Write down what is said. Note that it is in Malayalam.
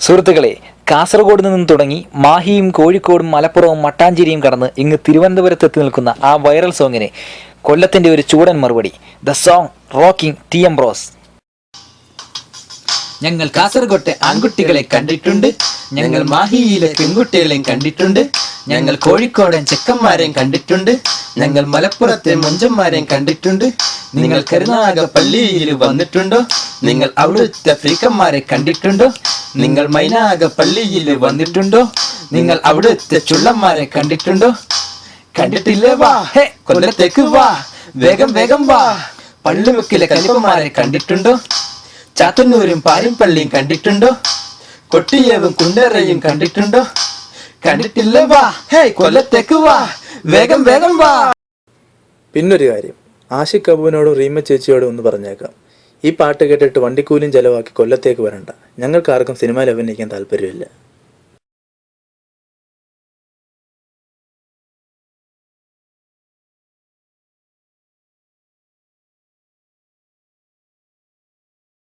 സുഹൃത്തുക്കളെ, കാസർഗോഡ് നിന്നും തുടങ്ങി മാഹിയും കോഴിക്കോടും മലപ്പുറവും മട്ടാഞ്ചേരിയും കടന്ന് ഇങ്ങ് തിരുവനന്തപുരത്ത് എത്തി നിൽക്കുന്ന ആ വൈറൽ സോങ്ങിന് കൊല്ലത്തിന്റെ ഒരു ചൂടൻ മറുപടി. The song rocking T Ambrose. ഞങ്ങൾ കാസർഗോട്ടെ ആൺകുട്ടികളെ കണ്ടിട്ടുണ്ട്, ഞങ്ങൾ മാഹിയിലെ പെൺകുട്ടികളെയും കണ്ടിട്ടുണ്ട്, ഞങ്ങൾ കോഴിക്കോടൻ ചെക്കന്മാരെയും കണ്ടിട്ടുണ്ട്, ഞങ്ങൾ മലപ്പുറത്തെ മുഞ്ചന്മാരെയും കണ്ടിട്ടുണ്ട്. നിങ്ങൾ കരുനാഗപ്പള്ളിയിൽ വന്നിട്ടുണ്ടോ? നിങ്ങൾ അവിടുത്തെ ഫ്രീക്കന്മാരെ കണ്ടിട്ടുണ്ടോ? നിങ്ങൾ മൈനാഗപ്പള്ളിയിൽ വന്നിട്ടുണ്ടോ? നിങ്ങൾ അവിടുത്തെ ചുള്ളന്മാരെ കണ്ടിട്ടുണ്ടോ? കണ്ടിട്ടില്ലേ? വാ ഹേ കൊല്ലത്തേക്ക് വാ, വേഗം വേഗം വാ. പള്ളിമുക്കിലെ കലിപ്പന്മാരെ കണ്ടിട്ടുണ്ടോ? ചാത്തന്നൂരും പാരിപ്പള്ളിയും കണ്ടിട്ടുണ്ടോ? കൊട്ടിയവും കുണ്ടറയും കണ്ടിട്ടുണ്ടോ? കണ്ടിട്ടില്ലേ? വാ ഹേ കൊല്ലത്തേക്ക് വാ, വേഗം വേഗം വാ. പിന്നൊരു കാര്യം, ആഷിഖ് അബുവിനോടും റീമ ചേച്ചിയോടും ഒന്ന് പറഞ്ഞേക്കാം, ഈ പാട്ട് കേട്ടിട്ട് വണ്ടിക്കൂലിയും ചെലവാക്കി കൊല്ലത്തേക്ക് വരണ്ട. ഞങ്ങൾക്കാർക്കും സിനിമയിൽ അഭിനയിക്കാൻ താല്പര്യമില്ല.